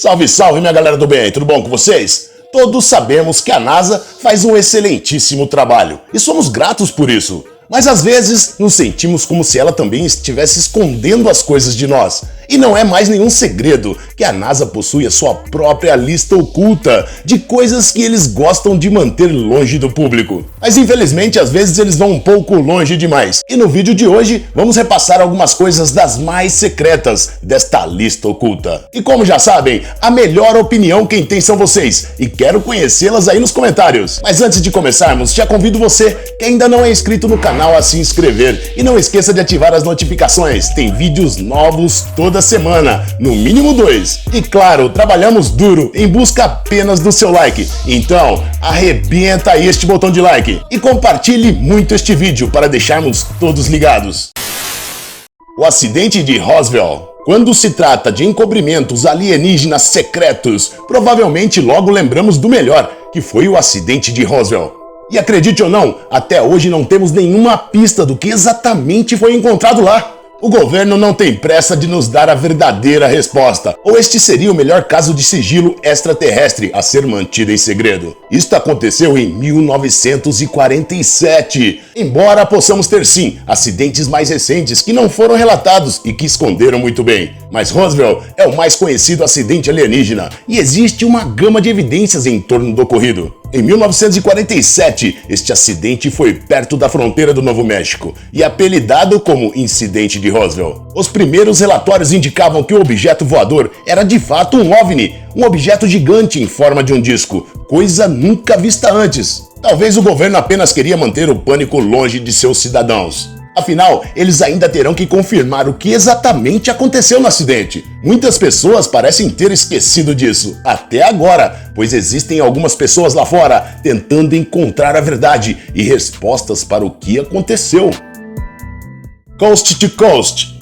Salve, salve, minha galera do bem, tudo bom com vocês? Todos sabemos que a NASA faz um excelentíssimo trabalho e somos gratos por isso. Mas às vezes nos sentimos como se ela também estivesse escondendo as coisas de nós. E não é mais nenhum segredo que a NASA possui a sua própria lista oculta de coisas que eles gostam de manter longe do público. Mas infelizmente às vezes eles vão um pouco longe demais. E no vídeo de hoje vamos repassar algumas coisas das mais secretas desta lista oculta. E como já sabem, a melhor opinião quem tem são vocês. E quero conhecê-las aí nos comentários. Mas antes de começarmos, já convido você que ainda não é inscrito no canal a se inscrever. E não esqueça de ativar as notificações. Tem vídeos novos toda semana, no mínimo 2. E claro, trabalhamos duro em busca apenas do seu like. Então, arrebenta aí este botão de like e compartilhe muito este vídeo para deixarmos todos ligados. O acidente de Roswell. Quando se trata de encobrimentos alienígenas secretos, provavelmente logo lembramos do melhor, que foi o acidente de Roswell. E acredite ou não, até hoje não temos nenhuma pista do que exatamente foi encontrado lá. O governo não tem pressa de nos dar a verdadeira resposta, ou este seria o melhor caso de sigilo extraterrestre a ser mantido em segredo. Isto aconteceu em 1947, embora possamos ter sim acidentes mais recentes que não foram relatados e que esconderam muito bem. Mas Roswell é o mais conhecido acidente alienígena e existe uma gama de evidências em torno do ocorrido. Em 1947, este acidente foi perto da fronteira do Novo México e apelidado como Incidente de Roswell. Os primeiros relatórios indicavam que o objeto voador era de fato um OVNI, um objeto gigante em forma de um disco, coisa nunca vista antes. Talvez o governo apenas queria manter o pânico longe de seus cidadãos. Afinal, eles ainda terão que confirmar o que exatamente aconteceu no acidente. Muitas pessoas parecem ter esquecido disso, até agora, pois existem algumas pessoas lá fora tentando encontrar a verdade e respostas para o que aconteceu. Coast to Coast.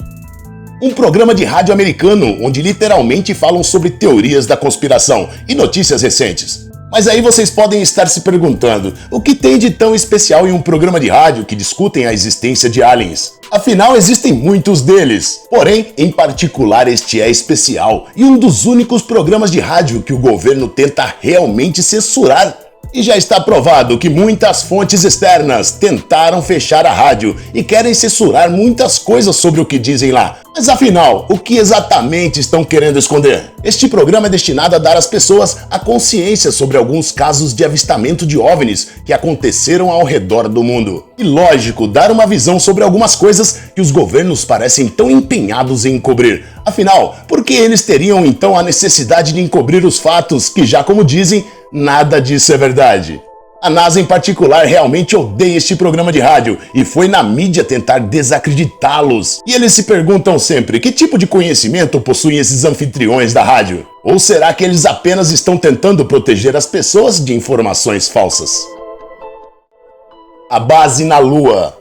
Um programa de rádio americano onde literalmente falam sobre teorias da conspiração e notícias recentes. Mas aí vocês podem estar se perguntando, o que tem de tão especial em um programa de rádio que discutem a existência de aliens? Afinal, existem muitos deles. Porém, em particular, este é especial e um dos únicos programas de rádio que o governo tenta realmente censurar. E já está provado que muitas fontes externas tentaram fechar a rádio e querem censurar muitas coisas sobre o que dizem lá. Mas afinal, o que exatamente estão querendo esconder? Este programa é destinado a dar às pessoas a consciência sobre alguns casos de avistamento de OVNIs que aconteceram ao redor do mundo. E lógico, dar uma visão sobre algumas coisas que os governos parecem tão empenhados em encobrir. Afinal, por que eles teriam então a necessidade de encobrir os fatos que já como dizem, nada disso é verdade? A NASA em particular realmente odeia este programa de rádio e foi na mídia tentar desacreditá-los. E eles se perguntam sempre que tipo de conhecimento possuem esses anfitriões da rádio? Ou será que eles apenas estão tentando proteger as pessoas de informações falsas? A base na Lua.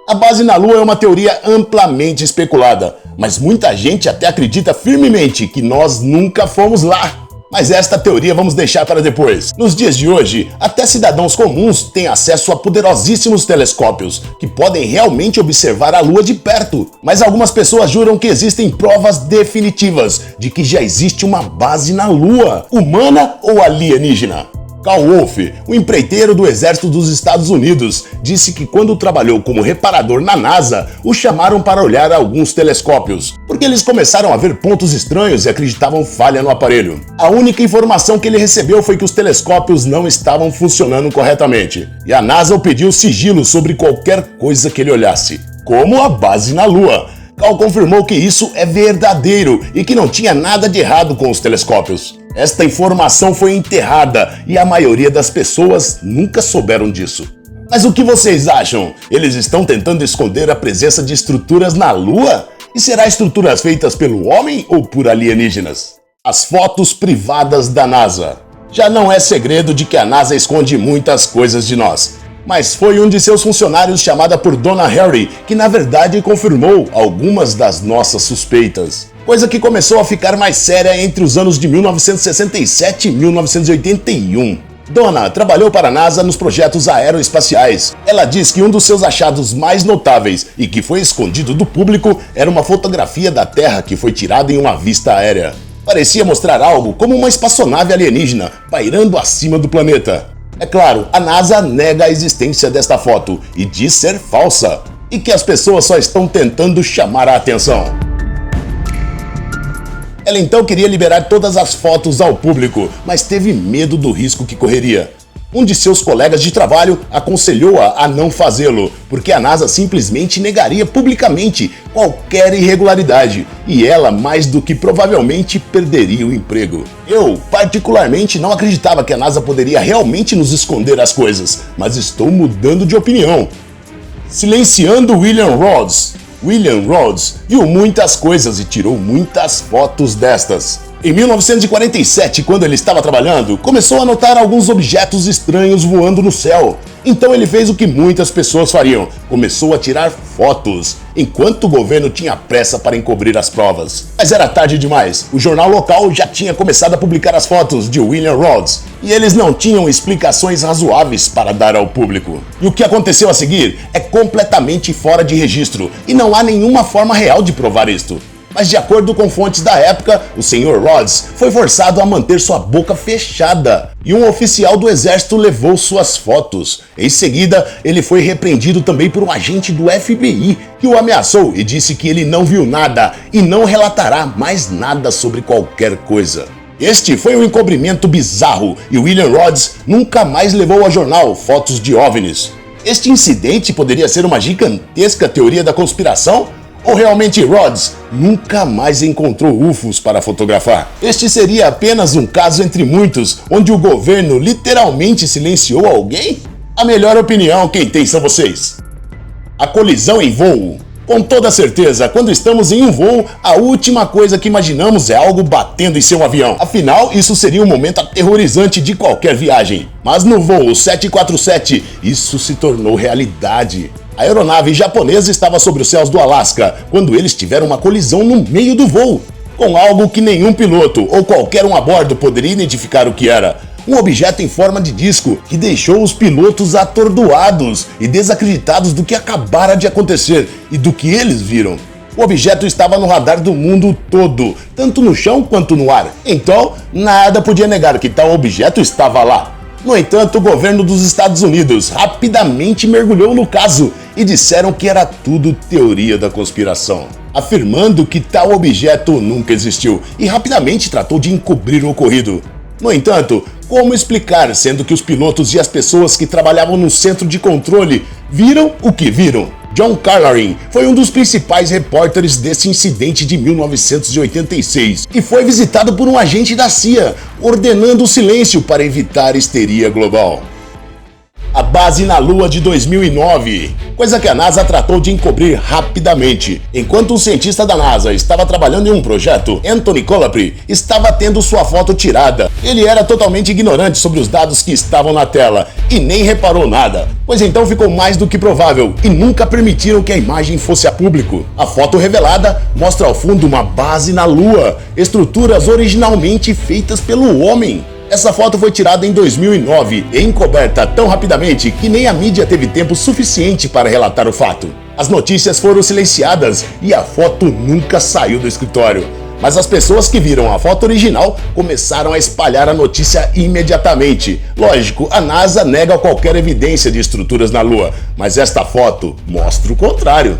A base na Lua é uma teoria amplamente especulada, mas muita gente até acredita firmemente que nós nunca fomos lá. Mas esta teoria vamos deixar para depois. Nos dias de hoje, até cidadãos comuns têm acesso a poderosíssimos telescópios que podem realmente observar a Lua de perto. Mas algumas pessoas juram que existem provas definitivas de que já existe uma base na Lua, humana ou alienígena. Carl Wolfe, o empreiteiro do Exército dos Estados Unidos, disse que quando trabalhou como reparador na NASA, o chamaram para olhar alguns telescópios, porque eles começaram a ver pontos estranhos e acreditavam falha no aparelho. A única informação que ele recebeu foi que os telescópios não estavam funcionando corretamente, e a NASA o pediu sigilo sobre qualquer coisa que ele olhasse, como a base na Lua. Carl confirmou que isso é verdadeiro e que não tinha nada de errado com os telescópios. Esta informação foi enterrada e a maioria das pessoas nunca souberam disso. Mas o que vocês acham? Eles estão tentando esconder a presença de estruturas na Lua? E será estruturas feitas pelo homem ou por alienígenas? As fotos privadas da NASA. Já não é segredo de que a NASA esconde muitas coisas de nós. Mas foi um de seus funcionários, chamada por Donna Harry, que na verdade confirmou algumas das nossas suspeitas. Coisa que começou a ficar mais séria entre os anos de 1967 e 1981. Donna trabalhou para a NASA nos projetos aeroespaciais. Ela diz que um dos seus achados mais notáveis e que foi escondido do público era uma fotografia da Terra que foi tirada em uma vista aérea. Parecia mostrar algo como uma espaçonave alienígena pairando acima do planeta. É claro, a NASA nega a existência desta foto e diz ser falsa, e que as pessoas só estão tentando chamar a atenção. Ela então queria liberar todas as fotos ao público, mas teve medo do risco que correria. Um de seus colegas de trabalho aconselhou-a a não fazê-lo, porque a NASA simplesmente negaria publicamente qualquer irregularidade, e ela, mais do que provavelmente, perderia o emprego. Eu, particularmente, não acreditava que a NASA poderia realmente nos esconder as coisas, mas estou mudando de opinião. Silenciando William Rhodes. William Rhodes viu muitas coisas e tirou muitas fotos destas. Em 1947, quando ele estava trabalhando, começou a notar alguns objetos estranhos voando no céu. Então ele fez o que muitas pessoas fariam, começou a tirar fotos, enquanto o governo tinha pressa para encobrir as provas. Mas era tarde demais, o jornal local já tinha começado a publicar as fotos de William Rhodes, e eles não tinham explicações razoáveis para dar ao público. E o que aconteceu a seguir é completamente fora de registro, e não há nenhuma forma real de provar isto. Mas de acordo com fontes da época, o Sr. Rhodes foi forçado a manter sua boca fechada e um oficial do exército levou suas fotos. Em seguida, ele foi repreendido também por um agente do FBI que o ameaçou e disse que ele não viu nada e não relatará mais nada sobre qualquer coisa. Este foi um encobrimento bizarro e William Rhodes nunca mais levou ao jornal fotos de OVNIs. Este incidente poderia ser uma gigantesca teoria da conspiração? Ou realmente Rhodes nunca mais encontrou UFOs para fotografar? Este seria apenas um caso entre muitos, onde o governo literalmente silenciou alguém? A melhor opinião quem tem são vocês. A colisão em voo. Com toda certeza, quando estamos em um voo, a última coisa que imaginamos é algo batendo em seu avião. Afinal, isso seria um momento aterrorizante de qualquer viagem. Mas no voo 747, isso se tornou realidade. A aeronave japonesa estava sobre os céus do Alasca quando eles tiveram uma colisão no meio do voo, com algo que nenhum piloto ou qualquer um a bordo poderia identificar o que era. Um objeto em forma de disco que deixou os pilotos atordoados e desacreditados do que acabara de acontecer e do que eles viram. O objeto estava no radar do mundo todo, tanto no chão quanto no ar. Então, nada podia negar que tal objeto estava lá. No entanto, o governo dos Estados Unidos rapidamente mergulhou no caso e disseram que era tudo teoria da conspiração, afirmando que tal objeto nunca existiu e rapidamente tratou de encobrir o ocorrido. No entanto, como explicar, sendo que os pilotos e as pessoas que trabalhavam no centro de controle viram o que viram? John Carlarin foi um dos principais repórteres desse incidente de 1986 e foi visitado por um agente da CIA, ordenando o silêncio para evitar histeria global. A base na Lua de 2009, coisa que a NASA tratou de encobrir rapidamente. Enquanto um cientista da NASA estava trabalhando em um projeto, Anthony Colapri estava tendo sua foto tirada. Ele era totalmente ignorante sobre os dados que estavam na tela e nem reparou nada, pois então ficou mais do que provável e nunca permitiram que a imagem fosse a público. A foto revelada mostra ao fundo uma base na Lua, estruturas originalmente feitas pelo homem. Essa foto foi tirada em 2009 e encoberta tão rapidamente que nem a mídia teve tempo suficiente para relatar o fato. As notícias foram silenciadas e a foto nunca saiu do escritório. Mas as pessoas que viram a foto original começaram a espalhar a notícia imediatamente. Lógico, a NASA nega qualquer evidência de estruturas na Lua, mas esta foto mostra o contrário.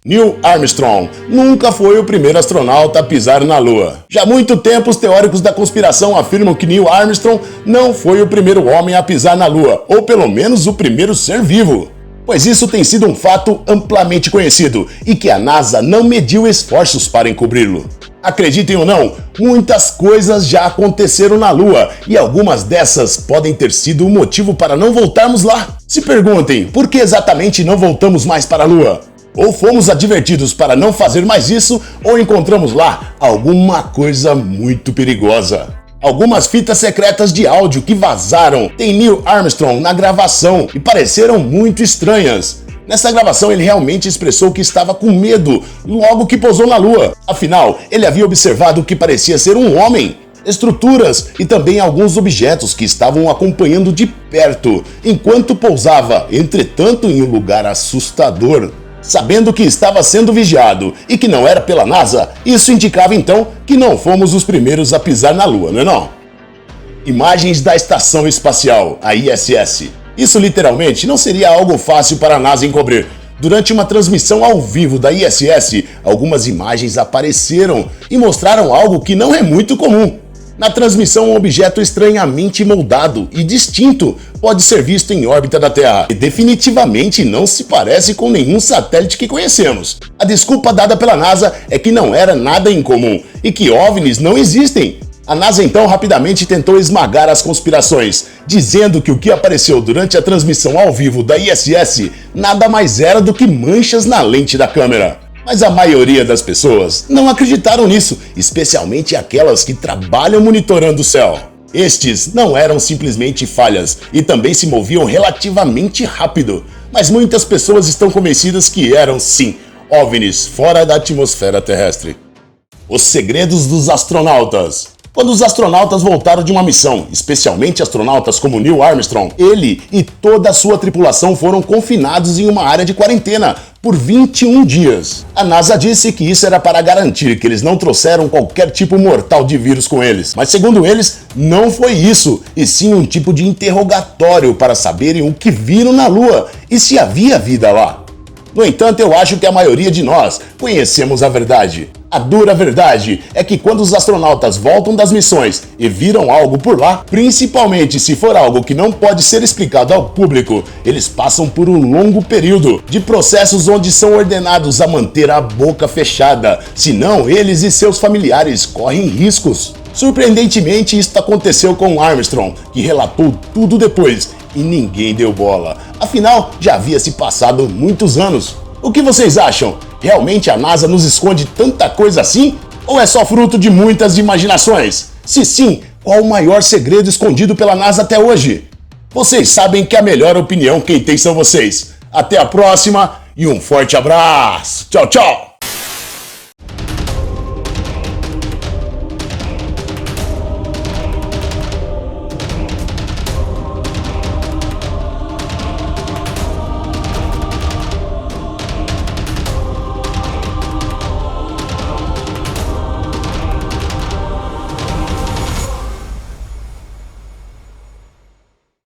Neil Armstrong nunca foi o primeiro astronauta a pisar na Lua. Já há muito tempo, os teóricos da conspiração afirmam que Neil Armstrong não foi o primeiro homem a pisar na Lua, ou pelo menos o primeiro ser vivo. Pois isso tem sido um fato amplamente conhecido e que a NASA não mediu esforços para encobri-lo. Acreditem ou não, muitas coisas já aconteceram na Lua e algumas dessas podem ter sido o motivo para não voltarmos lá. Se perguntem, por que exatamente não voltamos mais para a Lua? Ou fomos advertidos para não fazer mais isso, ou encontramos lá alguma coisa muito perigosa. Algumas fitas secretas de áudio que vazaram tem Neil Armstrong na gravação e pareceram muito estranhas. Nessa gravação ele realmente expressou que estava com medo logo que pousou na Lua. Afinal, ele havia observado o que parecia ser um homem, estruturas e também alguns objetos que estavam acompanhando de perto enquanto pousava, entretanto em um lugar assustador. Sabendo que estava sendo vigiado e que não era pela NASA, isso indicava então que não fomos os primeiros a pisar na Lua, não é não? Imagens da Estação Espacial, a ISS. Isso literalmente não seria algo fácil para a NASA encobrir. Durante uma transmissão ao vivo da ISS, algumas imagens apareceram e mostraram algo que não é muito comum. Na transmissão, um objeto estranhamente moldado e distinto pode ser visto em órbita da Terra e definitivamente não se parece com nenhum satélite que conhecemos. A desculpa dada pela NASA é que não era nada incomum e que OVNIs não existem. A NASA então rapidamente tentou esmagar as conspirações, dizendo que o que apareceu durante a transmissão ao vivo da ISS nada mais era do que manchas na lente da câmera. Mas a maioria das pessoas não acreditaram nisso, especialmente aquelas que trabalham monitorando o céu. Estes não eram simplesmente falhas e também se moviam relativamente rápido, mas muitas pessoas estão convencidas que eram, sim, OVNIs fora da atmosfera terrestre. Os segredos dos astronautas. Quando os astronautas voltaram de uma missão, especialmente astronautas como Neil Armstrong, ele e toda a sua tripulação foram confinados em uma área de quarentena por 21 dias. A NASA disse que isso era para garantir que eles não trouxeram qualquer tipo mortal de vírus com eles. Mas segundo eles, não foi isso, e sim um tipo de interrogatório para saberem o que viram na Lua e se havia vida lá. No entanto, eu acho que a maioria de nós conhecemos a verdade. A dura verdade é que quando os astronautas voltam das missões e viram algo por lá, principalmente se for algo que não pode ser explicado ao público, eles passam por um longo período de processos onde são ordenados a manter a boca fechada, senão eles e seus familiares correm riscos. Surpreendentemente, isso aconteceu com Armstrong, que relatou tudo depois e ninguém deu bola. Afinal, já havia se passado muitos anos. O que vocês acham? Realmente a NASA nos esconde tanta coisa assim? Ou é só fruto de muitas imaginações? Se sim, qual o maior segredo escondido pela NASA até hoje? Vocês sabem que a melhor opinião quem tem são vocês. Até a próxima e um forte abraço. Tchau, tchau!